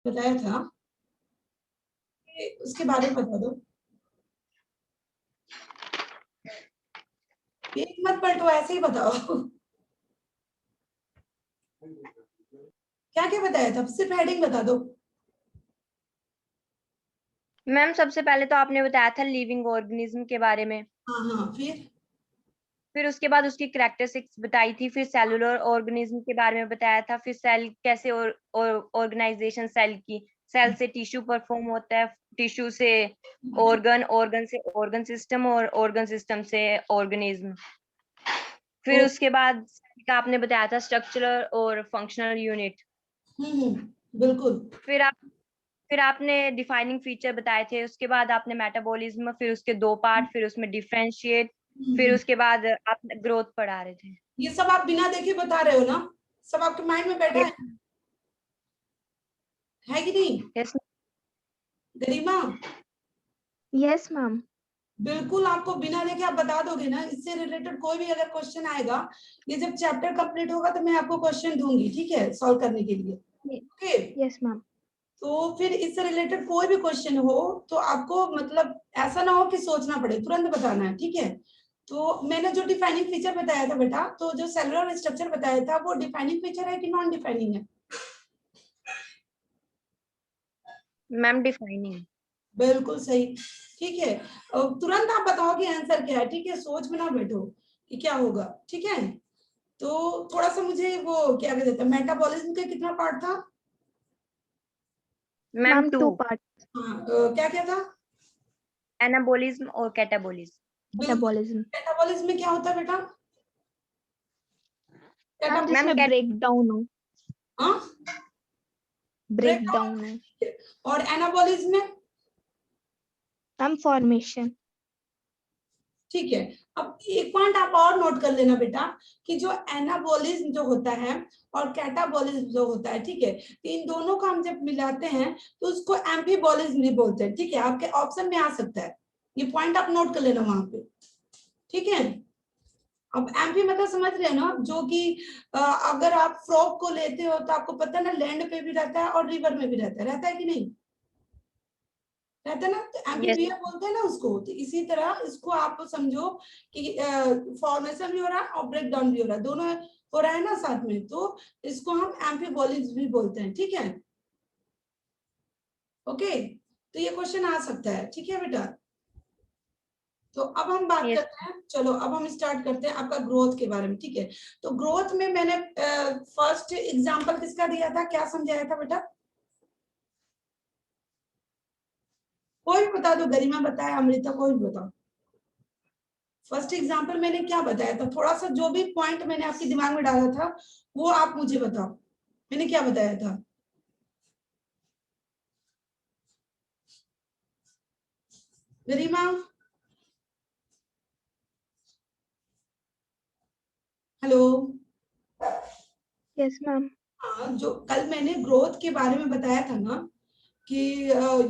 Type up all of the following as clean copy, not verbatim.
बताया था, उसके बारे में बता दो। एक मत पलटो, ऐसे ही बताओ। क्या क्या बताया था, सिर्फ हेडिंग बता दो। मैम सबसे पहले तो आपने बताया था लिविंग ऑर्गेनिज्म के बारे में, हाँ हाँ, फिर उसके बाद उसकी कैरेक्टरिस्टिक्स बताई थी, फिर सेलुलर ऑर्गेनिज्म के बारे में बताया था, फिर सेल कैसे ऑर्गेनाइजेशन सेल की, सेल से टिश्यू परफॉर्म होता है, टिश्यू से ऑर्गन, ऑर्गन से ऑर्गन सिस्टम, और ऑर्गन सिस्टम से ऑर्गेनिज्म। फिर उसके बाद का आपने बताया था स्ट्रक्चरल और फंक्शनल यूनिट। बिल्कुल। फिर आप फिर आपने डिफाइनिंग फीचर बताए थे, उसके बाद आपने मेटाबॉलिज्म, फिर उसके दो पार्ट, फिर उसमें डिफरेंशिएट, फिर उसके बाद आप ग्रोथ पढ़ा रहे थे। ये सब आप बिना देखे बता रहे हो ना, सब आपके माइंड में बैठा यस है कि नहीं यस गरिमा? Yes ma'am. बिल्कुल, आपको बिना देखे आप बता दोगे ना, इससे रिलेटेड कोई भी अगर क्वेश्चन आएगा, ये जब चैप्टर कंप्लीट होगा तो मैं आपको क्वेश्चन दूंगी, ठीक है, सॉल्व करने के लिए। Okay, yes ma'am. तो फिर इससे रिलेटेड कोई भी क्वेश्चन हो तो आपको मतलब ऐसा ना हो कि सोचना पड़े, तुरंत बताना है, ठीक है। तो मैंने जो डिफाइनिंग फीचर बताया था बेटा, तो जो सेलुलर स्ट्रक्चर बताया था वो डिफाइनिंग फीचर है कि नॉन डिफाइनिंग है? Ma'am defining. बिल्कुल सही, ठीक है। तुरंत आप बताओ कि आंसर क्या है, ठीक है, सोच में ना बैठो कि क्या होगा, ठीक है। तो थोड़ा सा मुझे वो क्या कहते हैं, मेटाबॉलिज्म का कितना पार्ट था? Ma'am two part. हाँ, क्या क्या था? एनाबोलिज्म और कैटाबोलिज्म। बिल्कुल, मेटाबॉलिज्म में क्या होता है बेटा? मैम कैटाबॉलिज्म, जिसमें ब्रेक डाउन हो, हाँ, ब्रेक ब्रेकडाउन, डाउन है। और एनाबॉलिज्म में, मैम फॉर्मेशन। ठीक है। अब एक पॉइंट आप और नोट कर लेना बेटा, कि जो एनाबॉलिज्म जो होता है और कैटाबॉलिज्म जो होता है, ठीक है, तो इन दोनों को हम जब मिलाते हैं तो उसको एम्फीबॉलिज्म भी बोलते हैं, ठीक है, आपके ऑप्शन में आ सकता है, ये पॉइंट आप नोट कर लेना वहां पे, ठीक है। अब एम्फी मतलब समझ रहे हैं ना, जो कि अगर आप फ्रॉग को लेते हो तो आपको पता है ना, लैंड पे भी रहता है और रिवर में भी रहता है कि नहीं रहता है ना, तो यस एम्फीबिया बोलते हैं ना उसको। तो इसी तरह इसको आप समझो कि फॉर्मेशन भी हो रहा है और ब्रेक डाउन भी हो रहा है, दोनों हो रहा है ना साथ में, तो इसको हम एम्फीबॉलिज्म भी बोलते हैं, ठीक है। ओके, तो ये क्वेश्चन आ सकता है, ठीक है बेटा। तो अब हम बात यस करते हैं, चलो अब हम स्टार्ट करते हैं आपका ग्रोथ के बारे में, ठीक है। तो ग्रोथ में मैंने फर्स्ट एग्जांपल किसका दिया था, क्या समझाया था बेटा? कोई भी बता दो, गरिमा बताया, अमृता, कोई भी बताओ। फर्स्ट एग्जांपल मैंने क्या बताया था, थोड़ा सा जो भी पॉइंट मैंने आपके दिमाग में डाला था वो आप मुझे बताओ, मैंने क्या बताया था? गरिमा, हेलो। Yes ma'am. हाँ, जो कल मैंने ग्रोथ के बारे में बताया था ना, कि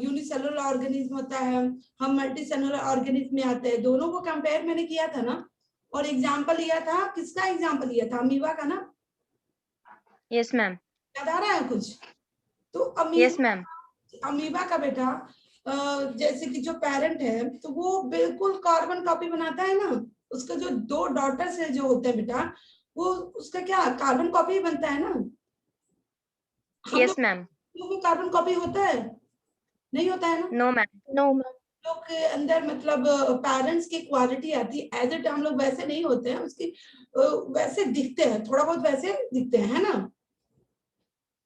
यूनिसेलुलर ऑर्गेनिज्म होता है, हम मल्टी सेलुलर ऑर्गेनिज्म में आते हैं, दोनों को कंपेयर मैंने किया था ना, और एग्जाम्पल लिया था, किसका एग्जाम्पल लिया था? अमीबा का ना, यस मैम। याद आ रहा है कुछ? तो यस अमीबा, मैम। अमीबा का बेटा जैसे कि जो पेरेंट है तो वो बिल्कुल कार्बन कॉपी बनाता है ना, उसका जो दो डॉटर्स है जो होते हैं बेटा, वो उसका क्या कार्बन कॉपी बनता है ना। हम यस मैम। लोग में कार्बन कॉपी होता है, नहीं होता है ना? No ma'am. No ma'am. लोग के अंदर मतलब पेरेंट्स की क्वालिटी आती है, एज इट हम लोग वैसे नहीं होते हैं, उसकी वैसे दिखते हैं, थोड़ा बहुत वैसे दिखते हैं, है ना।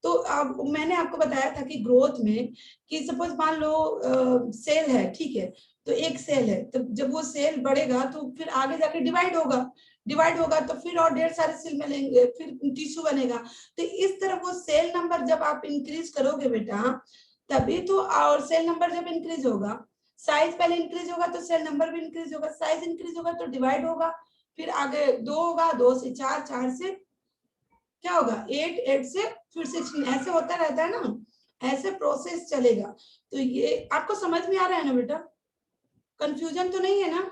तो अब मैंने आपको बताया था कि ग्रोथ में, कि सपोज मान लो सेल है, ठीक है, तो एक सेल है, तो जब वो सेल बढ़ेगा तो फिर आगे जाके डिवाइड होगा, डिवाइड होगा तो फिर और ढेर सारे सेल मिलेंगे, फिर टिश्यू बनेगा। तो इस तरह वो सेल नंबर जब आप इंक्रीज करोगे बेटा, तभी तो, और सेल नंबर जब इंक्रीज होगा, साइज पहले इंक्रीज होगा तो सेल नंबर भी इंक्रीज होगा, साइज इंक्रीज होगा तो डिवाइड होगा, फिर आगे 2 होगा, 2 से 4, 4 से क्या होगा 8, 8 से फिर 16, ऐसे होता रहता है ना, ऐसे प्रोसेस चलेगा। तो ये आपको समझ में आ रहा है ना बेटा, कंफ्यूजन तो नहीं है ना?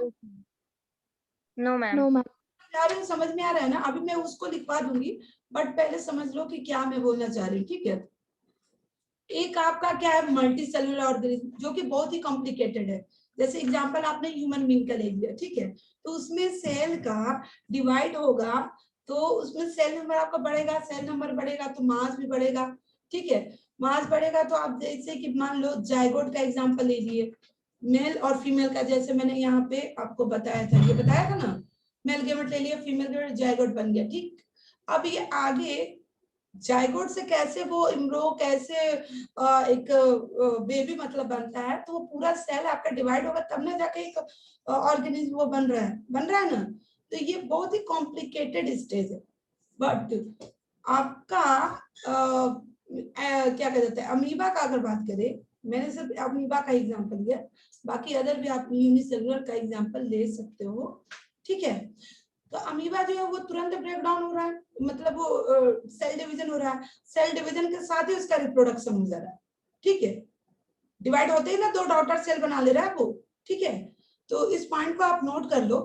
No ma'am. No ma'am. यार समझ में आ रहा है ना? अभी मैं उसको लिखवा दूंगी, बट पहले समझ लो कि क्या मैं बोलना चाह रही हूँ, ठीक है। एक आपका क्या है मल्टी सेलुलर ऑर्गेनिज्म, जो कि बहुत ही कॉम्प्लिकेटेड है। जैसे एग्जांपल आपने ह्यूमन बीइंग का ले लिया, ठीक है, तो उसमें सेल का डिवाइड होगा तो उसमें सेल नंबर आपका बढ़ेगा, सेल नंबर बढ़ेगा तो मास भी बढ़ेगा, ठीक है। मास बढ़ेगा तो आप जैसे कि मान लो जाइगोट का एग्जांपल ले लिए, मेल और फीमेल का, जैसे मैंने यहाँ पे आपको बताया था, ये बताया था ना, मेल गेमेट ले लिया, फीमेल गेमेट, जाइगोट बन गया, ठीक। अब ये आगे जाइगोट से कैसे वो इम्ब्रो कैसे एक बेबी मतलब बनता है, तो वो पूरा सेल आपका डिवाइड होगा तब ना जाके एक ऑर्गेनिज्म वो बन रहा है ना। तो ये बहुत ही कॉम्प्लिकेटेड स्टेज है। बट आपका क्या कहते हैं अमीबा का अगर बात करें, मैंने सिर्फ अमीबा का एग्जांपल लिया, बाकी अदर भी आप यूनिसेलुलर का एग्जांपल ले सकते हो, ठीक है। तो अमीबा जो है वो तुरंत ब्रेक डाउन हो रहा है, मतलब वो सेल डिवीजन हो रहा है, सेल डिवीजन के साथ ही उसका रिप्रोडक्शन हो जा रहा है, ठीक है। डिवाइड होते ही ना दो डॉटर सेल बना ले रहा है वो, ठीक है। तो इस पॉइंट को आप नोट कर लो,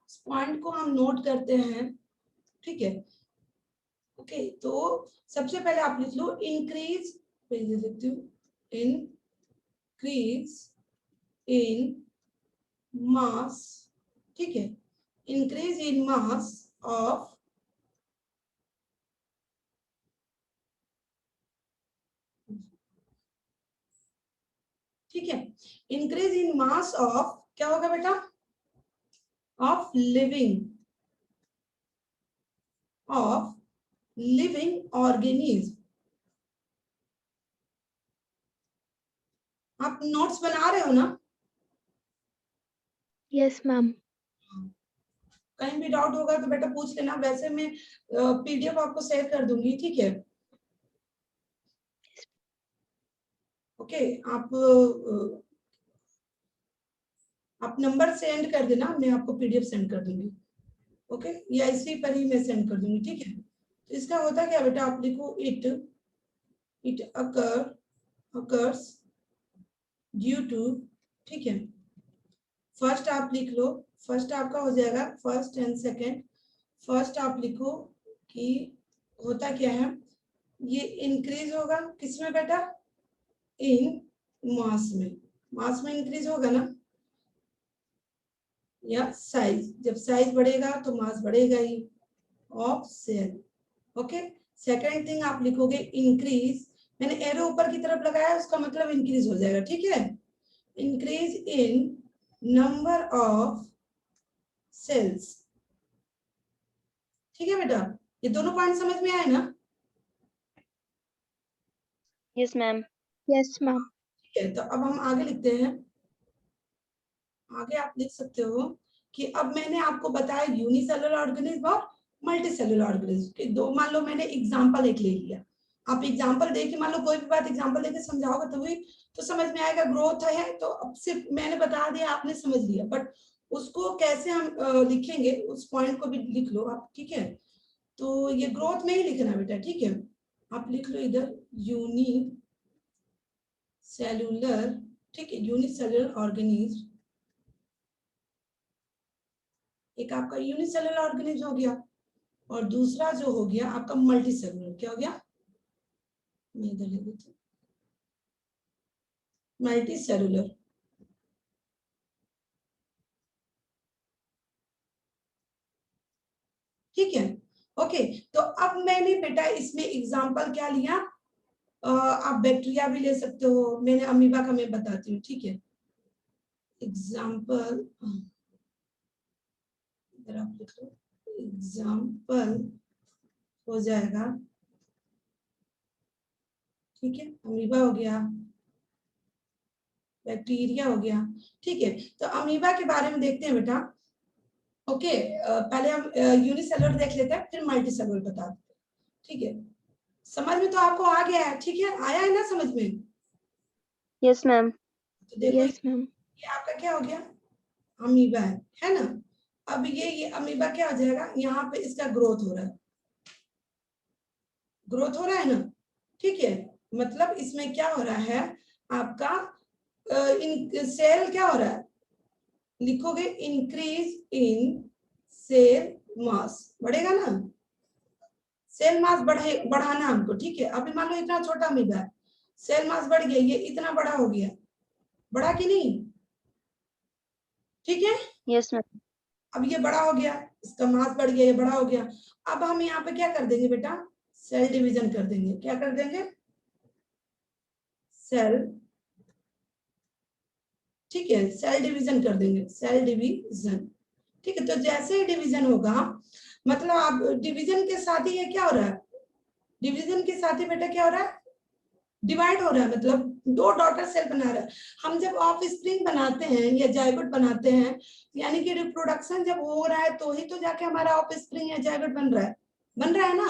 इस पॉइंट को हम नोट करते हैं, ठीक है। ओके, तो सबसे पहले आप लिख लो इंक्रीज, लिखती हूँ, इंक्रीज इन मास, ठीक है, increase in mass of ठीक है, increase in mass of क्या होगा बेटा, of living organism। आप नोट्स बना रहे हो ना? Yes, ma'am. कहीं भी डाउट होगा तो बेटा पूछ लेना, वैसे मैं पीडीएफ आपको शेयर कर दूंगी, ठीक है। ओके, आप नंबर सेंड कर देना, मैं आपको पीडीएफ सेंड कर दूंगी, ओके, या इसी पर ही मैं सेंड कर दूंगी, ठीक है। तो इसका होता क्या बेटा, आप लिखो इट occurs ड्यू टू, ठीक है। फर्स्ट आप लिख लो, फर्स्ट आपका हो जाएगा फर्स्ट एंड सेकंड। फर्स्ट आप लिखो कि होता क्या है, ये इंक्रीज होगा किसमें बेटा, इन मास में, मास में इंक्रीज होगा ना, या साइज, जब साइज बढ़ेगा तो मास बढ़ेगा ही of cell, okay. Second thing आप लिखोगे इंक्रीज, मैंने एरो ऊपर की तरफ लगाया, उसका मतलब इंक्रीज हो जाएगा, ठीक है। Increase in number of cells, ठीक है बेटा, ये दोनों पॉइंट समझ में आए ना? Yes ma'am. Yes, ma'am. ठीक है, तो अब हम आगे लिखते हैं। आगे आप लिख सकते हो कि अब मैंने आपको बताया यूनिसेलुलर ऑर्गेनिज्म और मल्टीसेलुलर ऑर्गेनिज्म के दो, मान लो मैंने एग्जांपल एक ले लिया, आप एग्जांपल देके मान लो कोई भी बात एग्जांपल देके समझाओगे तो भी तो समझ में आएगा, ग्रोथ है तो अब सिर्फ मैंने बता दिया आपने समझ लिया, बट उसको कैसे हम लिखेंगे उस पॉइंट को भी लिख लो आप, ठीक है। तो ये ग्रोथ में ही लिखना बेटा, ठीक है, आप लिख लो इधर यूनिसेलुलर, ठीक है, यूनिसेलुलर ऑर्गेनिज्म, एक आपका यूनिसेलुलर ऑर्गेनिज्म हो गया और दूसरा जो हो गया आपका मल्टी सेलुलर, क्या हो गया, मैं इधर लिख देती हूँ, मल्टी सेलुलर, ठीक है। ओके, तो अब मैंने बेटा इसमें एग्जांपल क्या लिया, आप बैक्टीरिया भी ले सकते हो, मैंने अमीबा का मैं बताती हूँ, ठीक है। एग्जांपल इधर आप लिख लो, एग्जांपल हो जाएगा, ठीक है, अमीबा हो गया, बैक्टीरिया हो गया, ठीक है। तो अमीबा के बारे में देखते हैं बेटा, ओके। पहले हम यूनिसेलुलर देख लेते हैं, फिर मल्टीसेलुलर बता देते हैं, ठीक है। समझ में तो आपको आ गया है, ठीक है, आया है ना समझ में? Yes ma'am. तो देखो Yes, ma'am. ये आपका क्या हो गया, अमीबा है ना। अब ये अमीबा क्या हो जाएगा, यहाँ पे इसका ग्रोथ हो रहा है, ग्रोथ हो रहा है ना, ठीक है। मतलब इसमें क्या हो रहा है आपका, इन सेल क्या हो रहा है, लिखोगे इंक्रीज इन सेल मास, बढ़ेगा ना, सेल मास बढ़ाना हमको, ठीक है। अभी मान लो इतना छोटा अमीबा है, सेल मास बढ़ गया, ये इतना बड़ा हो गया, बड़ा कि नहीं, ठीक है। Yes ma'am. अब ये बड़ा हो गया, इसका मास बढ़ गया, ये बड़ा हो गया। अब हम यहाँ पे क्या कर देंगे बेटा, सेल डिवीजन कर देंगे। क्या कर देंगे, सेल, ठीक है, सेल डिवीजन कर देंगे, सेल डिवीजन, ठीक है। तो जैसे ही डिवीजन होगा, मतलब आप डिवीजन के साथ ही ये क्या हो रहा है, डिवीजन के साथ ही बेटा क्या हो रहा है, डिवाइड हो रहा है, मतलब दो डॉटर सेल बना रहा है। हम जब ऑफ स्प्रिंग बनाते हैं या जायगोट बनाते हैं, यानी कि रिप्रोडक्शन जब हो रहा है तो ही तो जाके हमारा ऑफ स्प्रिंग या जायगोट बन रहा है ना।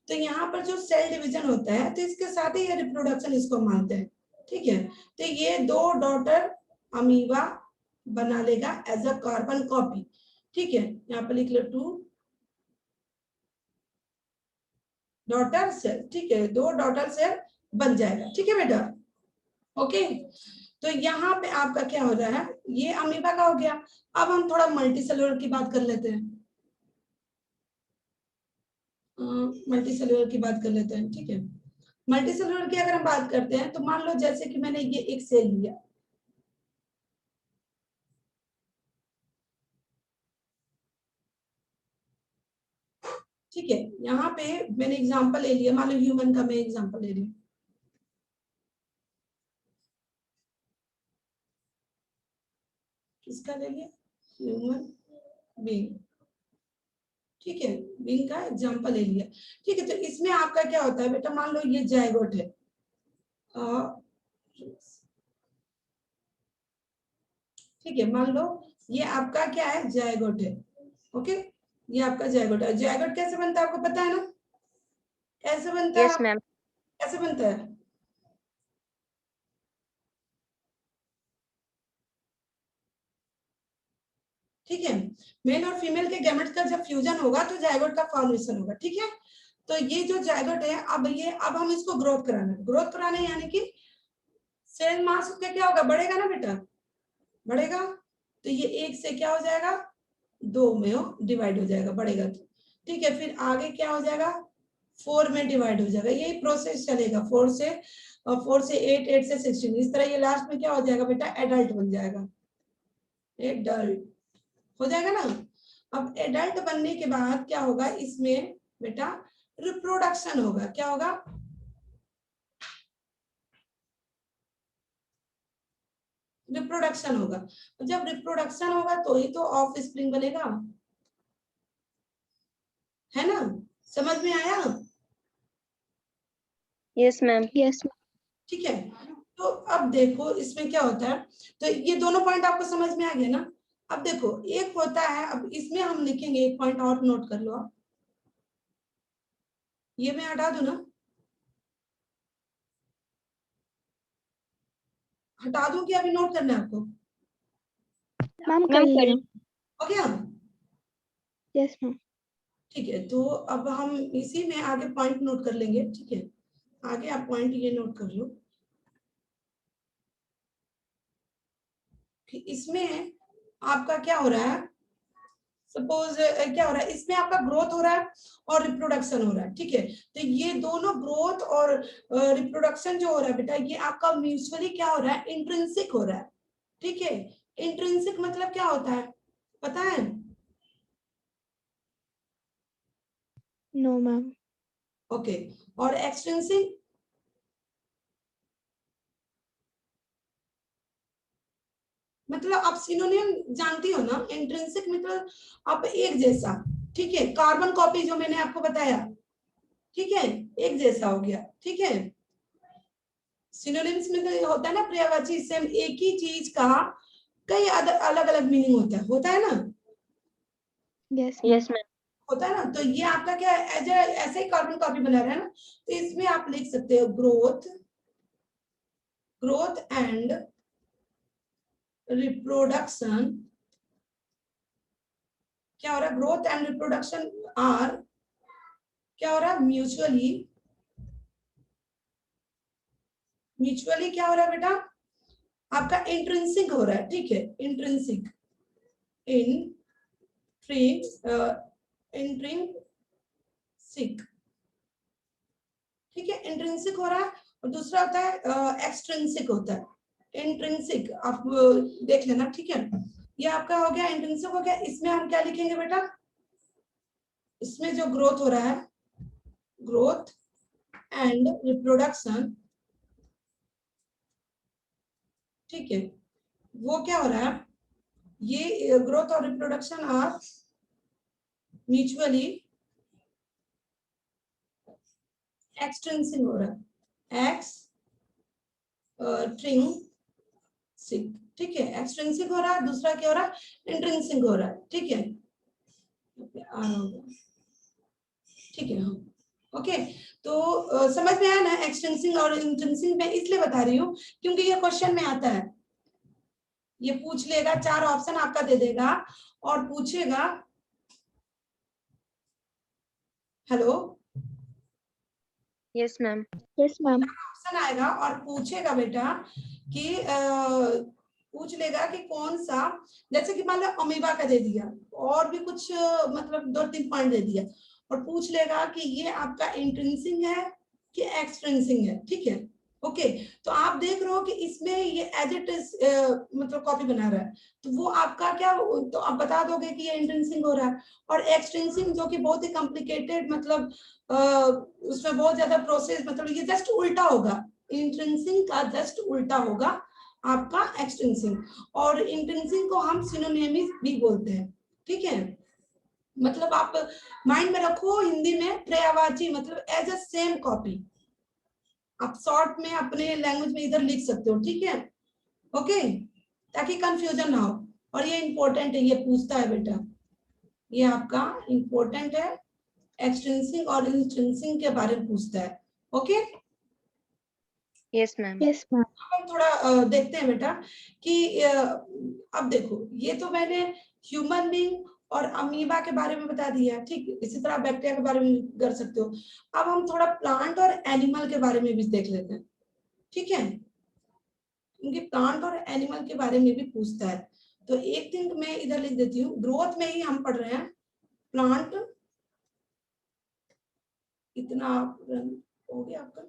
तो यहाँ पर जो सेल डिवीजन होता है तो इसके साथ ही ये रिप्रोडक्शन इसको मानते हैं, ठीक है। तो ये दो डॉटर अमीबा बना लेगा एज अ कार्बन कॉपी, ठीक है। यहाँ पर लिख लो 2 डॉटर सेल, ठीक है, 2 डॉटर सेल बन जाएगा, ठीक है बेटा, ओके। तो यहाँ पे आपका क्या हो रहा है, ये अमीबा का हो गया। अब हम थोड़ा मल्टी सेलुलर की बात कर लेते हैं, मल्टी सेलुलर की बात कर लेते हैं, ठीक है। मल्टी सेलुलर की अगर हम बात करते हैं तो मान लो जैसे कि मैंने ये एक सेल लिया, ठीक है। यहाँ पे मैंने एग्जांपल ले लिया, मान लो ह्यूमन का मैं एग्जांपल ले रही हूँ, किसका ले लिया, ह्यूमन बीइंग, ठीक है, बीइंग का एग्जांपल ले लिया, ठीक है। तो इसमें आपका क्या होता है बेटा, मान लो ये जायगोट है, ठीक है, मान लो ये आपका क्या है, जायगोट है, ओके। ये आपका जायगोट है। जायगोट कैसे बनता है आपको पता है ना, कैसे बनता है, यस मैम। कैसे बनता है, ठीक है। मेल और फीमेल के गैमेट्स का जब फ्यूजन होगा तो जायगोट का फॉर्मेशन होगा, ठीक है। तो ये जो जायगोट है, अब हम इसको ग्रोथ कराना है, ग्रोथ कराना है यानी कि सेल मास का क्या होगा, बढ़ेगा ना बेटा, बढ़ेगा। तो ये 1 से क्या हो जाएगा, 2 में डिवाइड हो जाएगा, बढ़ेगा तो, ठीक है। फिर आगे क्या हो जाएगा, 4 में डिवाइड हो जाएगा, यही प्रोसेस चलेगा, 4 से 8, 8 से 16, इस तरह ये लास्ट में क्या हो जाएगा बेटा, एडल्ट बन जाएगा, एडल्ट हो जाएगा ना। अब एडल्ट बनने के बाद क्या होगा इसमें बेटा, रिप्रोडक्शन होगा, क्या होगा, रिप्रोडक्शन होगा। जब रिप्रोडक्शन होगा तो ही तो ऑफ स्प्रिंग बनेगा, है ना, समझ में आया, यस मैम। Yes. ठीक है। तो अब देखो इसमें क्या होता है, तो ये दोनों पॉइंट आपको समझ में आ गया ना। अब देखो एक होता है, अब इसमें हम लिखेंगे एक पॉइंट और नोट कर लो आप, ये मैं हटा दूं ना, हटा दूं कि अभी नोट करना है आपको, Ma'am, मैम करिए. हो गया, Yes, ma'am. ठीक है। तो अब हम इसी में आगे पॉइंट नोट कर लेंगे, ठीक है। आगे आप पॉइंट ये नोट कर लो कि इसमें आपका क्या हो रहा है, सपोज क्या हो रहा है, इसमें आपका ग्रोथ हो रहा है और रिप्रोडक्शन हो रहा है, ठीक है। तो ये दोनों ग्रोथ और रिप्रोडक्शन जो हो रहा है बेटा, ये आपका म्यूचुअली क्या हो रहा है, इंट्रिंसिक हो रहा है, ठीक है। इंट्रिंसिक मतलब क्या होता है पता है, No, ma'am. ओके। और एक्सट्रिंसिक, मतलब आप सिनोनिम जानती हो ना, इंट्रिंसिक मतलब आप एक जैसा, ठीक है। कार्बन कॉपी जो मैंने आपको बताया, ठीक है, एक जैसा हो गया, ठीक है। सिनोनिम्स में तो होता है ना पर्यायवाची, सेम एक ही चीज का कई अलग अलग मीनिंग होता है ना, Yes, ma'am. Yes ma'am. होता है ना। तो ये आपका क्या है, ऐसे ही कार्बन कॉपी बना रहा है ना, तो इसमें आप लिख सकते हो ग्रोथ, ग्रोथ एंड रिप्रोडक्शन, क्या हो रहा है, ग्रोथ एंड रिप्रोडक्शन आर क्या हो रहा है, म्यूचुअली, म्यूचुअली क्या हो रहा है बेटा, आपका इंट्रिंसिक हो रहा है, ठीक है, इंट्रिंसिक, इंट्रिंसिक, ठीक है, इंट्रिंसिक हो रहा है, और दूसरा होता है एक्सट्रिंसिक होता है। इंट्रिंसिक आप देख लेना, ठीक है, ये आपका हो गया इंट्रिंसिक हो गया। इसमें हम क्या लिखेंगे बेटा, इसमें जो ग्रोथ हो रहा है, ग्रोथ एंड रिप्रोडक्शन, ठीक है, वो क्या हो रहा है, ये ग्रोथ और रिप्रोडक्शन आर म्यूचुअली एक्सट्रिंसिक हो रहा है, एक्सट्रिंसिक, ठीक है, एक्सट्रिंसिक हो रहा है, दूसरा क्या हो रहा है, इंट्रिंसिक हो रहा है, ठीक है, ठीक है, हाँ, ओके। तो समझ में आया ना, एक्सटेंसिंग और इंट्रिंसिक मैं इसलिए बता रही हूँ क्योंकि ये क्वेश्चन में आता है, ये पूछ लेगा, 4 ऑप्शन आपका दे देगा और पूछेगा, hello, yes ma'am. Yes, ma'am. Option आएगा और पूछेगा बेटा कि पूछ लेगा कि कौन सा, जैसे कि मान लो अमीबा का दे दिया और भी कुछ मतलब 2-3 पॉइंट दे दिया, और पूछ लेगा कि ये आपका इंट्रिंसिक है कि एक्सट्रिंसिक है, ठीक है, ओके। तो आप देख रहे हो कि इसमें ये एज इट इज मतलब कॉपी बना रहा है, तो वो आपका क्या, तो आप बता दोगे कि ये इंट्रिंसिक हो रहा है। और एक्सट्रिंसिक जो कि बहुत ही कॉम्प्लिकेटेड, मतलब उसमें बहुत ज्यादा प्रोसेस, मतलब ये जस्ट उल्टा होगा, इंट्रिंसिक का जस्ट उल्टा होगा आपका एक्सट्रिंसिक, और इंट्रिंसिक को हम सिनोनिम्स भी बोलते हैं, ठीक है। मतलब आप माइंड में रखो, हिंदी में पर्यायवाची मतलब एज अ सेम कॉपी, आप शॉर्ट में अपने लैंग्वेज में इधर लिख सकते हो, ठीक है, ओके, ताकि कंफ्यूजन ना हो। और ये इंपॉर्टेंट है, ये पूछता है बेटा, ये आपका इंपॉर्टेंट है, एक्सट्रिंसिक और इंट्रिंसिक के बारे में पूछता है, okay. Yes ma'am. Yes, ma'am. हम थोड़ा देखते हैं बेटा कि अब देखो, ये तो मैंने ह्यूमन बीइंग और अमीबा के बारे में बता दिया, ठीक, इसी तरह बैक्टीरिया के बारे में कर सकते हो। अब हम थोड़ा प्लांट और एनिमल के बारे में भी देख लेते हैं, ठीक है, क्योंकि प्लांट और एनिमल के बारे में भी पूछता है। तो एक थिंग मैं इधर लिख देती हूँ, ग्रोथ में ही हम पढ़ रहे हैं, प्लांट, इतना हो गया आपका,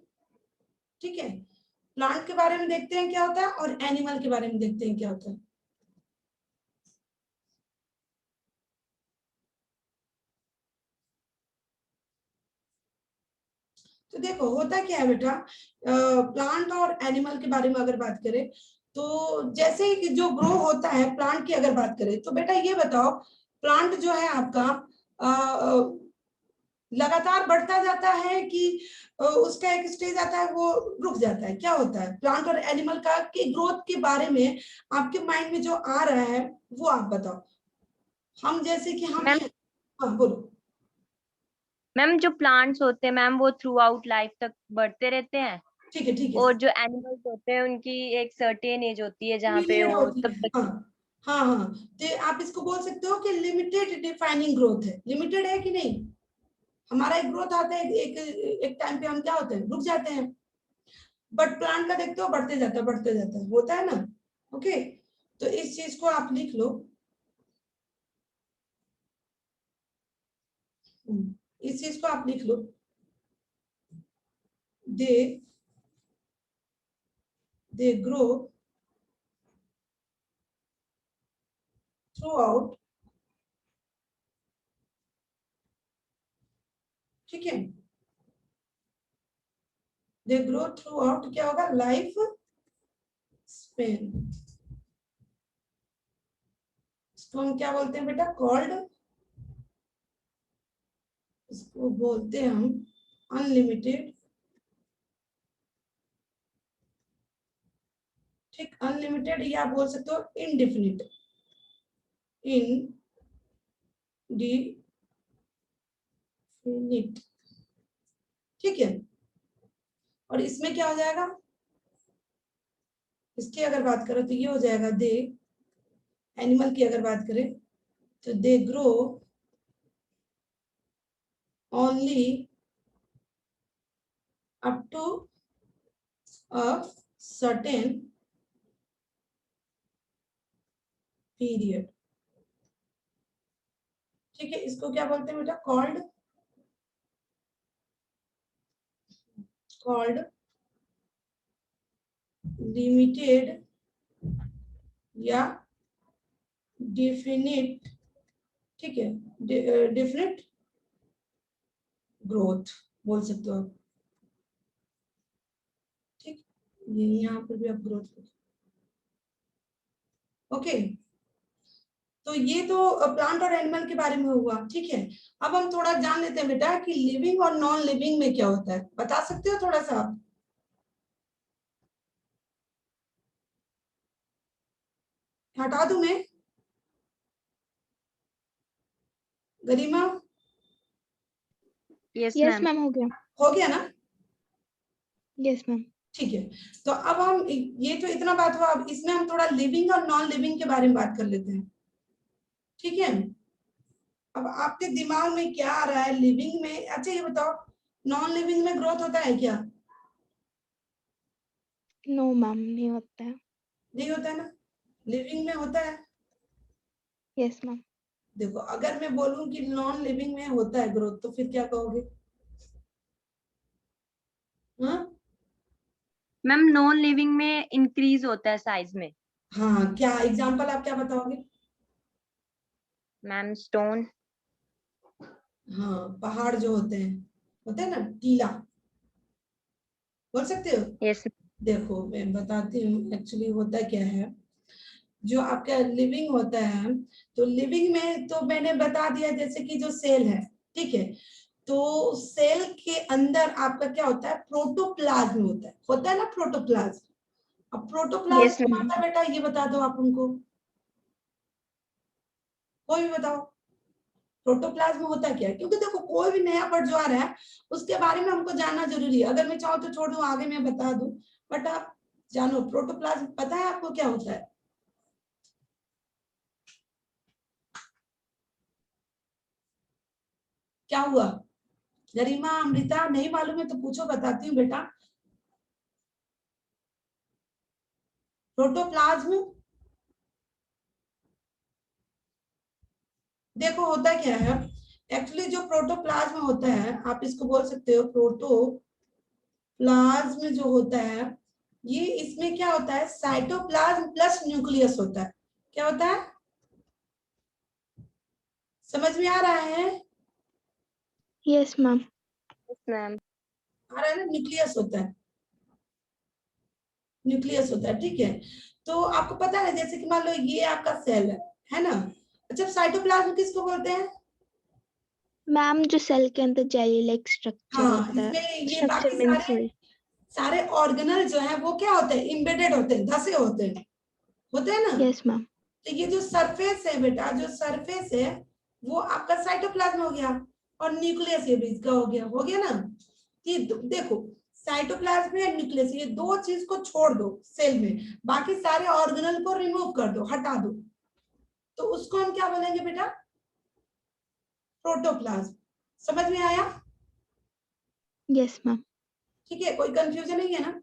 ठीक है। प्लांट के बारे में देखते हैं क्या होता है, और एनिमल के बारे में देखते हैं क्या होता है। तो देखो होता क्या है बेटा, प्लांट और एनिमल के बारे में अगर बात करें, तो जैसे ही जो ग्रो होता है, प्लांट की अगर बात करें, तो बेटा ये बताओ, प्लांट जो है आपका लगातार बढ़ता जाता है कि उसका एक स्टेज आता है वो रुक जाता है, क्या होता है प्लांट और एनिमल का, कि ग्रोथ के बारे में आपके माइंड में जो आ रहा है वो आप बताओ। हम जैसे कि हम, मैम, हाँ बोलो। मैम जो प्लांट्स होते हैं मैम वो थ्रू आउट लाइफ तक बढ़ते रहते हैं, ठीक है, ठीक है, और जो एनिमल्स होते हैं उनकी एक सर्टेन एज होती है जहाँ पे पीरियड वो होती तब है, तक। हाँ, हाँ, हाँ, तो आप इसको बोल सकते हो कि लिमिटेड डिफाइनिंग ग्रोथ है, लिमिटेड है कि नहीं, हमारा एक ग्रोथ आता है, एक टाइम पे हम क्या होते हैं, रुक जाते हैं, बट प्लांट का देखते हो बढ़ते जाता है, बढ़ते जाता है, होता है ना, ओके। तो इस चीज को आप लिख लो, इस चीज को आप लिख लो, दे दे ग्रो थ्रू आउट, ठीक है, दे ग्रो थ्रू आउट, क्या होगा, लाइफ स्पेन, इसको हम क्या बोलते हैं बेटा, कॉल्ड, इसको बोलते हैं हम अनलिमिटेड, ठीक, अनलिमिटेड, या आप बोल सकते हो इनडिफिनिट, इनडिफिनिट, ठीक है। और इसमें क्या हो जाएगा, इसकी अगर बात करो तो ये हो जाएगा, दे, एनिमल की अगर बात करें तो they grow only up to a certain period, ठीक है, इसको क्या बोलते हैं बेटा, कॉल्ड कॉल्ड लिमिटेड या डिफिनिट, ठीक है, डिफिनिट ग्रोथ बोल सकते हो आप, ठीक, ये यहाँ पर भी आप ग्रोथ, ओके। तो ये तो प्लांट और एनिमल के बारे में हुआ, ठीक है। अब हम थोड़ा जान लेते हैं बेटा कि लिविंग और नॉन लिविंग में क्या होता है, बता सकते हो थोड़ा सा? हटा दूं मैं? Garima? Yes yes ma'am. Ma'am, हो गया। हो गया ना? Yes ma'am. ठीक है। तो अब हम ये तो इतना बात हुआ, अब इसमें हम थोड़ा लिविंग और नॉन लिविंग के बारे में बात कर लेते हैं, ठीक है। अब आपके दिमाग में क्या आ रहा है लिविंग में? अच्छा ये बताओ, नॉन लिविंग में ग्रोथ होता है क्या? नो मैम, नहीं होता है। नहीं होता है ना, लिविंग में होता है। Yes ma'am. देखो अगर मैं बोलूं कि नॉन लिविंग में होता है ग्रोथ, तो फिर क्या कहोगे? हाँ मैम नॉन लिविंग में इंक्रीज होता है साइज में। हाँ, क्या एग्जांपल आप क्या बताओगे? Ma'am stone. हाँ, पहाड़ जो होते हैं ना, टीला, बोल सकते हो? यस। देखो मैं बताती हूँ एक्चुअली होता क्या है। जो आपका लिविंग होता है, तो लिविंग में तो मैंने बता दिया, जैसे कि जो सेल है, ठीक है, तो सेल के अंदर आपका क्या होता है, प्रोटोप्लाज्म होता है ना, प्रोटोप्लाज्म। अब प्रोटोप्लाज्म यस क्या मैम। होता है बेटा, ये बता दो आप उनको, कोई भी बताओ प्रोटोप्लाज्म होता क्या है? क्योंकि देखो कोई भी नया वर्ड जो आ रहा है उसके बारे में हमको जानना जरूरी है। अगर मैं चाहूँ तो छोड़ दूं, आगे मैं बता दूं, बट आप जानो प्रोटोप्लाज्म पता है आपको क्या होता है? क्या हुआ? गरिमा, अमृता, नहीं मालूम है तो पूछो, बताती हूँ बेटा। प्रोटोप्लाज्म देखो होता क्या है, एक्चुअली जो प्रोटोप्लाज्म होता है, आप इसको बोल सकते हो प्रोटोप्लाज्म जो होता है, ये इसमें क्या होता है, साइटोप्लाज्म प्लस न्यूक्लियस होता है। क्या होता है, समझ में आ रहा है? Yes ma'am. Yes ma'am. आ रहा है ना, न्यूक्लियस होता है, न्यूक्लियस होता है, ठीक है। तो आपको पता है जैसे कि मान लो ये आपका सेल है ना। अच्छा, साइटोप्लाज्म किसको बोलते हैं? मैम जो सेल के अंदर जेली लाइक स्ट्रक्चर हाँ, होता है। इसमें ये स्ट्रक्चर बाकी मीन्स सारे वही। सारे ऑर्गेनल जो है वो क्या होते हैं, इम्बेडेड होते हैं, धसे होते हैं ना। Yes ma'am. तो ये जो सरफेस है बेटा, जो सरफेस है वो आपका साइटोप्लाज्म हो गया, और न्यूक्लियस ये भी इसका हो गया ना। ये देखो, साइटोप्लाज्म या न्यूक्लियस, ये दो चीज को छोड़ दो सेल में, बाकी सारे ऑर्गेनल को रिमूव कर दो, हटा दो, तो उसको हम क्या बोलेंगे बेटा, प्रोटोप्लाज्म। समझ में आया? Yes ma'am. ठीक है, कोई कंफ्यूजन नहीं है ना? नो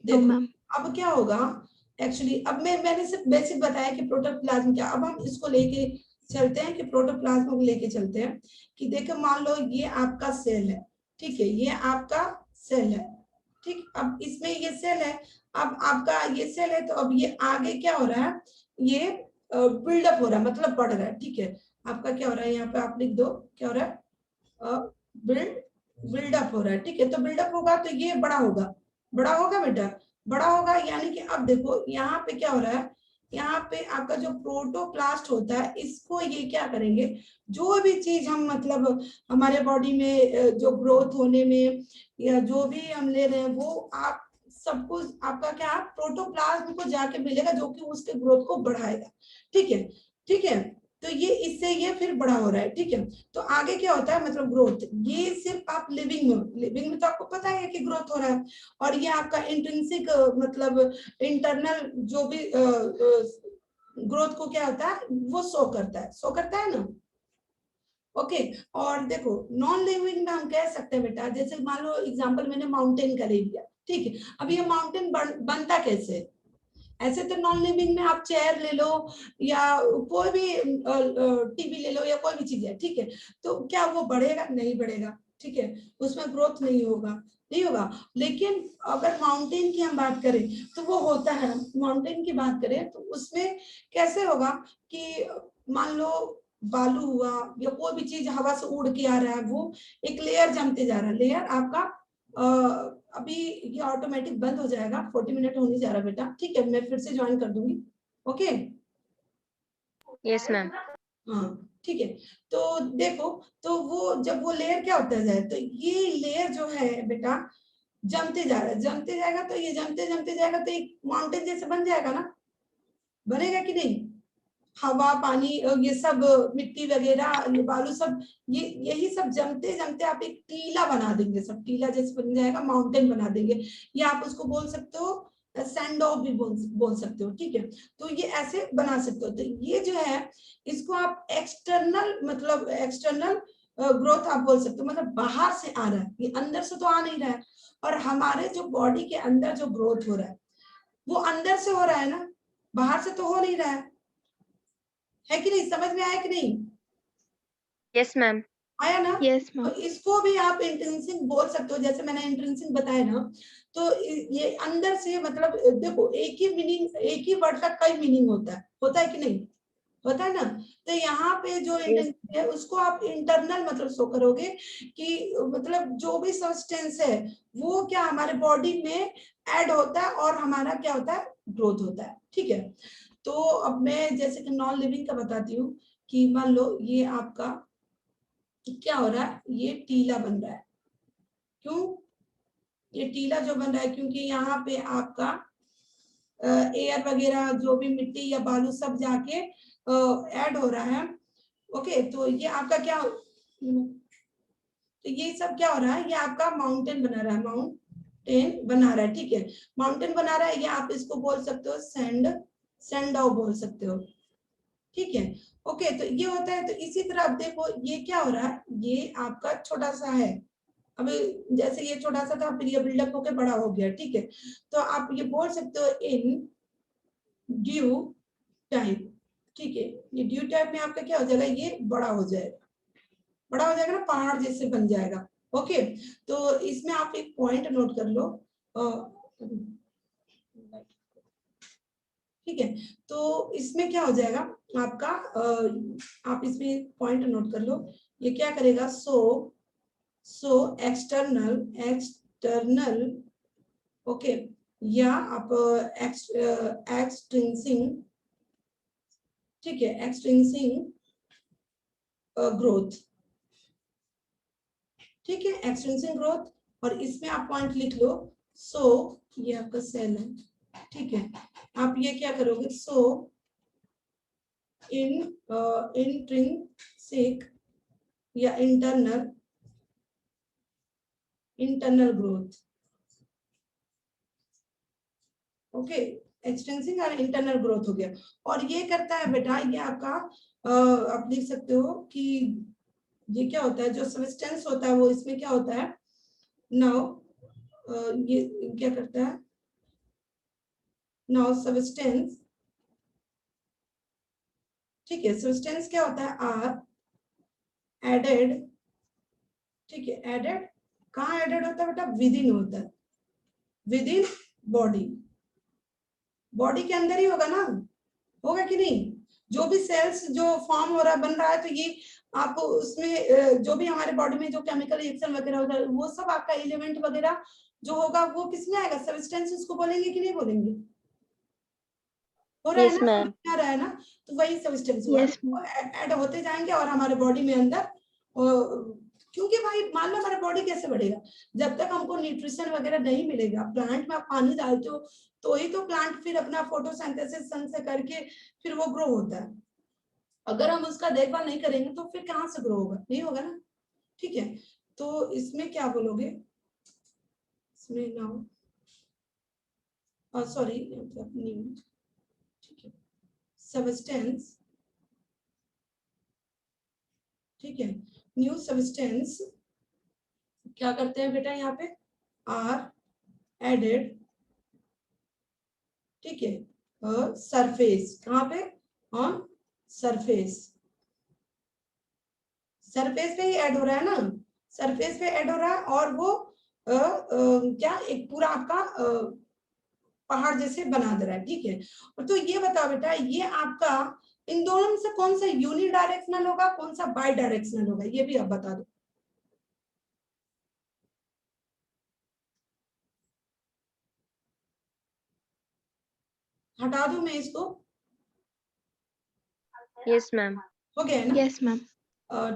देखो मैम। अब क्या होगा, एक्चुअली अब मैंने सिर्फ बेसिक बताया कि प्रोटोप्लाज्म क्या, अब हम इसको लेके चलते हैं, कि प्रोटोप्लाज्म को लेके चलते हैं, कि देखो मान लो ये आपका सेल है, ठीक है, ये आपका सेल है, ठीक, अब इसमें ये सेल है, अब आपका ये सेल है, तो अब ये आगे क्या हो रहा है, ये बिल्डअप हो रहा है, मतलब बढ़ रहा है, ठीक है। आपका क्या हो रहा है, यहाँ पे आप लिख दो, क्या हो रहा है, बिल्डअप हो रहा है, ठीक है। तो बिल्डअप होगा तो ये बड़ा होगा बेटा, बड़ा होगा, यानी कि अब देखो यहाँ पे क्या हो रहा है, यहाँ पे आपका जो प्रोटोप्लास्ट होता है, इसको ये क्या करेंगे, जो भी चीज हम मतलब हमारे बॉडी में जो ग्रोथ होने में या जो भी हम ले रहे हैं, वो आप सब कुछ आपका क्या प्रोटोप्लाज्म को जाके मिलेगा, जो कि उसके ग्रोथ को बढ़ाएगा, ठीक है, ठीक है। तो ये इससे ये फिर बड़ा हो रहा है, ठीक है। तो आगे क्या होता है, मतलब ग्रोथ, ये सिर्फ आप लिविंग में तो आपको पता है कि ग्रोथ हो रहा है, और ये आपका इंट्रिंसिक मतलब इंटरनल जो भी ग्रोथ को क्या होता है, वो शो करता है ना, ओके। और देखो नॉन लिविंग में हम कह सकते हैं बेटा, जैसे मान लो एग्जांपल मैंने माउंटेन का ले लिया, ठीक है। अब ये माउंटेन बनता कैसे है? ऐसे तो नॉन लिविंग में आप चेयर ले लो या कोई भी टीवी ले लो या कोई भी चीज है, ठीक है, तो क्या वो बढ़ेगा? नहीं बढ़ेगा, ठीक है, उसमें ग्रोथ नहीं होगा, नहीं होगा। लेकिन अगर माउंटेन की हम बात करें तो वो होता है। माउंटेन की बात करें तो उसमें कैसे होगा कि मान लो बालू हुआ या कोई भी चीज हवा से उड़ के आ रहा है, वो एक लेयर जमते जा रहा है। लेयर आपका अभी ये ऑटोमेटिक बंद हो जाएगा, 40 मिनट होने जा रहा बेटा, ठीक है, मैं फिर से ज्वाइन कर दूंगी। Okay, yes ma'am. हाँ ठीक है। तो देखो, तो वो जब वो लेयर क्या होता है, तो ये लेयर जो है बेटा जमते जा रहा है, जमते जाएगा, तो ये जमते जमते जाएगा तो एक माउंटेन जैसे बन जाएगा ना, बनेगा कि नहीं। हवा पानी ये सब मिट्टी वगैरह ये बालू सब ये यही सब जमते जमते आप एक टीला बना देंगे, सब टीला जैसे बन जाएगा, माउंटेन बना देंगे। या आप उसको बोल सकते हो सैंड ऑफ भी बोल सकते हो, ठीक है। तो ये ऐसे बना सकते हो। तो ये जो है इसको आप एक्सटर्नल मतलब एक्सटर्नल ग्रोथ आप बोल सकते हो, मतलब बाहर से आ रहा है, ये अंदर से तो आ नहीं रहा है। और हमारे जो बॉडी के अंदर जो ग्रोथ हो रहा है वो अंदर से हो रहा है ना, बाहर से तो हो नहीं रहा है कि नहीं। समझ में आया कि नहीं? Yes ma'am. आया ना? यस तो मैम। इसको भी आप इंट्रिंसिक बोल सकते हो, जैसे मैंने इंट्रिंसिक बताया ना। तो ये अंदर से मतलब देखो एक ही मीनिंग, एक ही वर्ड का कई मीनिंग होता है कि नहीं, होता है ना। तो यहाँ पे जो इंट्रिंसिक है उसको आप इंटरनल मतलब शो करोगे कि मतलब जो भी सब्सटेंस है वो क्या हमारे बॉडी में ऐड होता है और हमारा क्या होता है, ग्रोथ होता है, ठीक है। तो अब मैं जैसे कि नॉन लिविंग का बताती हूँ कि मान लो ये आपका क्या हो रहा है, ये टीला बन रहा है। क्यों ये टीला जो बन रहा है, क्योंकि यहाँ पे आपका एयर वगैरह जो भी मिट्टी या बालू सब जाके ऐड हो रहा है। ओके, तो ये आपका क्या, तो ये सब क्या हो रहा है, ये आपका माउंटेन बना रहा है, माउंटेन बना रहा है, ठीक है। माउंटेन बना रहा है, ये आप इसको बोल सकते हो सैंड ऑफ बोल सकते हो, ठीक है। ओके, तो ये होता है। तो इसी तरह आप देखो ये क्या हो रहा है, ये आपका छोटा सा है, अभी जैसे ये छोटा सा था फिर ये बिल्डअप होकर बड़ा हो गया, ठीक है। तो आप ये बोल सकते हो इन ड्यू टाइम, ठीक है। ये ड्यू टाइम में आपका क्या हो जाएगा, ये बड़ा हो जाएगा, बड़ा हो जाएगा ना, पहाड़ जैसे बन जाएगा। ओके, तो इसमें आप एक पॉइंट नोट कर लो, ठीक है। तो इसमें क्या हो जाएगा आपका, आप इसमें पॉइंट नोट कर लो, ये क्या करेगा, सो एक्सटर्नल ओके, या आप एक्सट्रिंसिक, ठीक है, एक्सट्रिंसिक ग्रोथ, ठीक है, एक्सट्रिंसिक ग्रोथ। और इसमें आप पॉइंट लिख लो, सो ये आपका सेल है, ठीक है। आप ये क्या करोगे, सो इंट्रिंसिक या इंटरनल ग्रोथ, ओके, एक्सटेंसिंग और इंटरनल ग्रोथ हो गया। और ये करता है बेटा, ये आपका आप लिख सकते हो कि ये क्या होता है, जो सब्सटेंस होता है वो इसमें क्या होता है, नाउ ये क्या करता है, नाउ सब्सटेंस, ठीक है, सब्सटेंस क्या होता है, आर एडेड, ठीक है, एडेड कहाँ एडेड होता है बेटा, विद इन होता है, विद इन बॉडी, बॉडी के अंदर ही होगा ना, होगा कि नहीं। जो भी सेल्स जो फॉर्म हो रहा है, बन रहा है, तो ये आप उसमें जो भी हमारे बॉडी में जो केमिकल रिएक्शन वगैरह होता है वो सब आपका एलिमेंट वगैरह जो होगा वो किसमें आएगा, सब्सटेंस उसको बोलेंगे कि नहीं बोलेंगे, हो रहा है यस ना, मैम। समझ में आ रहा है ना। तो वही सब्सटेंस हुआ, यस ऐड होते जाएंगे और हमारे बॉडी में अंदर क्योंकि भाई मान लो हमारा बॉडी कैसे बढ़ेगा, जब तक हमको न्यूट्रिशन वगैरह नहीं मिलेगा। प्लांट में आप पानी डालते हो तो ही तो प्लांट फिर अपना फोटोसिंथेसिस सन से करके फिर वो ग्रो होता है। अगर हम उसका देखभाल नहीं करेंगे तो फिर कहाँ से ग्रो होगा, नहीं होगा ना, ठीक है। तो इसमें क्या बोलोगे, इसमें नाउ सॉरी मतलब न्यू, ठीक है, सब्सटेंस, ठीक है, न्यू सब्सटेंस क्या करते हैं बेटा, यहाँ पे आर एडेड, ठीक है, सरफेस, कहाँ पे, ऑन सरफेस, सरफेस पे ही ऐड हो रहा है ना, सरफेस पे ऐड हो रहा है और वो क्या एक पूरा आपका पहाड़ जैसे बना दे रहा है, ठीक है। और तो ये बताओ बेटा, ये आपका इन दोनों में से कौन सा यूनिडायरेक्शनल होगा, कौन सा बाई डायरेक्शनल होगा, ये भी आप बता दो। हटा दूं मैं इसको? Yes ma'am. हो गया है ना? Yes ma'am.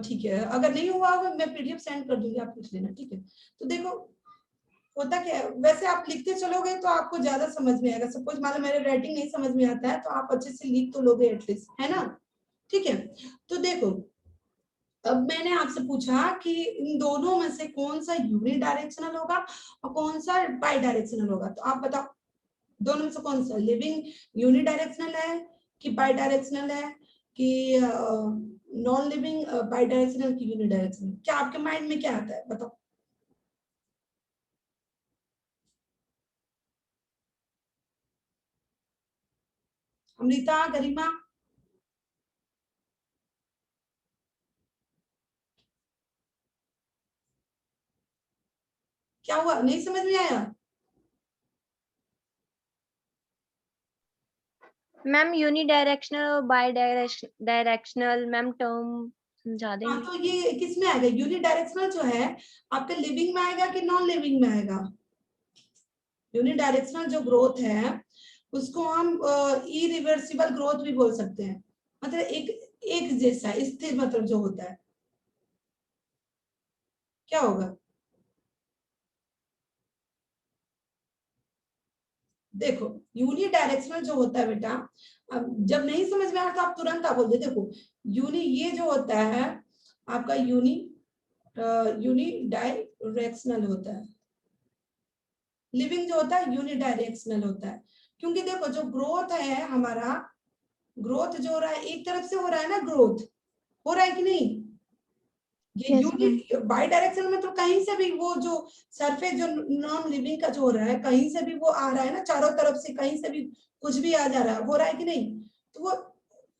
ठीक है, अगर नहीं हुआ होगा मैं पीडीएफ सेंड कर दूंगी, आप पूछ लेना, ठीक है। तो देखो होता क्या है, वैसे आप लिखते चलोगे तो आपको ज्यादा समझ में आएगा। सपोज मान लो मेरे राइटिंग नहीं समझ में आता है तो आप अच्छे से लिख तो लोगे एटलीस्ट, है ना? ठीक है। तो देखो अब मैंने आपसे पूछा कि इन दोनों में से कौन सा यूनिडायरेक्शनल होगा और कौन सा बाई डायरेक्शनल होगा, तो आप बताओ दोनों में से कौन सा लिविंग यूनिडायरेक्शनल है कि बाई डायरेक्शनल है कि नॉन लिविंग बाई डायरेक्शनल की यूनिडायरेक्शनल? क्या आपके माइंड में क्या आता है, बताओ। अमृता, गरिमा, क्या हुआ, नहीं समझ में आया? मैम यूनिडायरेक्शनल और बाई डायरेक्शनल मैम टर्म समझा हाँ, देंगे। तो ये किस में आएगा? यूनिडायरेक्शनल जो है आपके लिविंग में आएगा कि नॉन लिविंग में आएगा? यूनिडायरेक्शनल जो ग्रोथ है उसको हम इरिवर्सिबल ग्रोथ भी बोल सकते हैं, मतलब एक जैसा स्थिर मतलब जो होता है, क्या होगा? देखो यूनिडायरेक्शनल जो होता है बेटा, अब जब नहीं समझ में आया तो आप तुरंत आप बोल दे। देखो ये जो होता है आपका यूनिडायरेक्शनल होता है, लिविंग जो होता है यूनिडायरेक्शनल होता है। क्योंकि देखो जो ग्रोथ है हमारा, ग्रोथ जो हो रहा है एक तरफ से हो रहा है ना, ग्रोथ हो रहा है कि नहीं? ये Yes, यूनिट बाई डायरेक्शन में तो कहीं से भी वो जो सरफेस जो नॉन लिविंग का जो हो रहा है कहीं से भी वो आ रहा है ना, चारों तरफ से कहीं से भी कुछ भी आ जा रहा है, हो रहा है कि नहीं? तो वो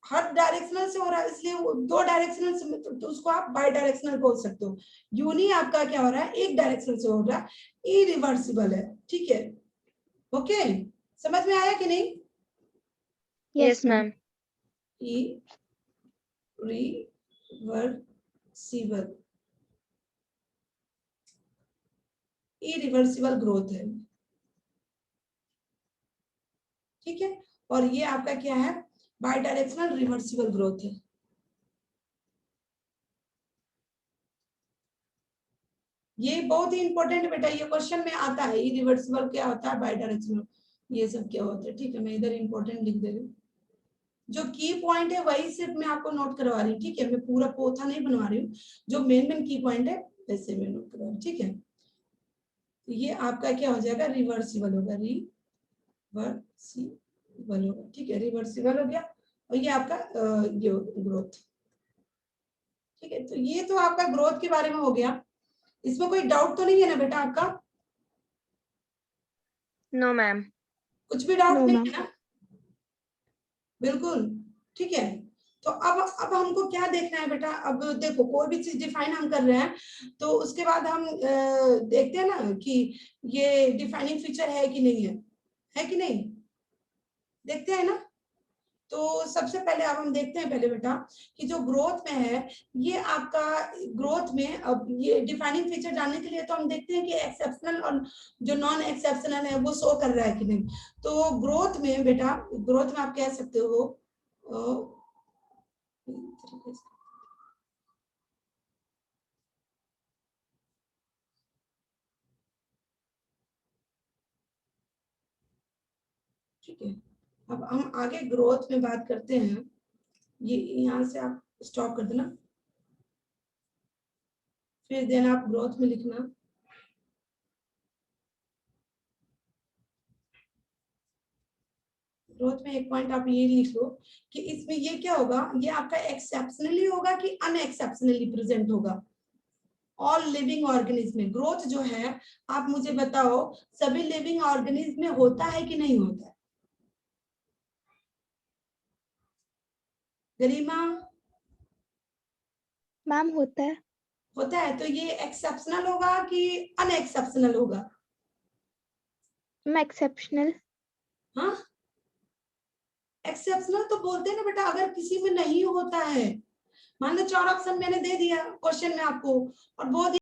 हर डायरेक्शनल से हो रहा है, इसलिए वो दो डायरेक्शनल से तो उसको आप बाई डायरेक्शनल बोल सकते हो। यूनि आपका क्या हो रहा है, एक डायरेक्शन से हो रहा है, इरिवर्सिबल है, ठीक है। ओके, समझ में आया कि नहीं? yes, yes ma'am. Ma'am. Irreversible, irreversible growth है, ठीक है। और ये आपका क्या है, बाई डायरेक्शनल रिवर्सिबल ग्रोथ है। ये बहुत ही इंपॉर्टेंट बेटा, ये क्वेश्चन में आता है, इरिवर्सिबल क्या होता है, बाई डायरेक्शनल ये सब क्या होता है, ठीक है। मैं इधर इंपॉर्टेंट लिख दे रही हूँ, जो की पॉइंट है वही सिर्फ मैं आपको नोट करवा रही हूँ, ठीक है। मैं पूरा पोथा नहीं बनवा रही हूँ, जो मेन मेन की पॉइंट है वैसे मैं नोट करवा रही हूँ, ठीक है। तो ये आपका क्या हो जाएगा, रिवर्सिबल होगा, रिवर्सिबल होगा, ठीक है, रिवर्सिबल हो गया। और ये आपका ये ग्रोथ, ठीक है। तो ये तो आपका ग्रोथ के बारे में हो गया, इसमें कोई डाउट तो नहीं है ना बेटा आपका? No ma'am. कुछ भी डाउट No, नहीं ma'am. है ना? बिल्कुल, ठीक है। तो अब हमको क्या देखना है बेटा, अब देखो कोई भी चीज डिफाइन हम कर रहे हैं तो उसके बाद हम देखते हैं ना कि ये डिफाइनिंग फीचर है कि नहीं है कि नहीं, देखते हैं ना। तो सबसे पहले अब हम देखते हैं पहले बेटा कि जो ग्रोथ में है, ये आपका ग्रोथ में अब ये डिफाइनिंग फीचर जानने के लिए तो हम देखते हैं कि एक्सेप्शनल और जो नॉन एक्सेप्शनल है वो शो कर रहा है कि नहीं। तो ग्रोथ में बेटा, ग्रोथ में आप कह सकते हो ठीक है। अब हम आगे ग्रोथ में बात करते हैं, ये यहाँ से आप स्टॉप कर देना, फिर देन आप ग्रोथ में लिखना। ग्रोथ में एक पॉइंट आप ये लिख लो कि इसमें ये क्या होगा, ये आपका एक्सेप्शनली होगा कि अनएक्सेप्शनली प्रेजेंट होगा। ऑल लिविंग ऑर्गेनिज्म में ग्रोथ जो है, आप मुझे बताओ सभी लिविंग ऑर्गेनिज्म में होता है कि नहीं होता है? गरिमा, Ma'am होता है. होता है, तो ये एक्सेप्शनल होगा कि अनएक्सेप्शनल होगा? एक्सेप्शनल। हाँ, एक्सेप्शनल तो बोलते हैं ना बेटा, अगर किसी में नहीं होता है, मान लो 4 ऑप्शन मैंने दे दिया क्वेश्चन में आपको और बहुत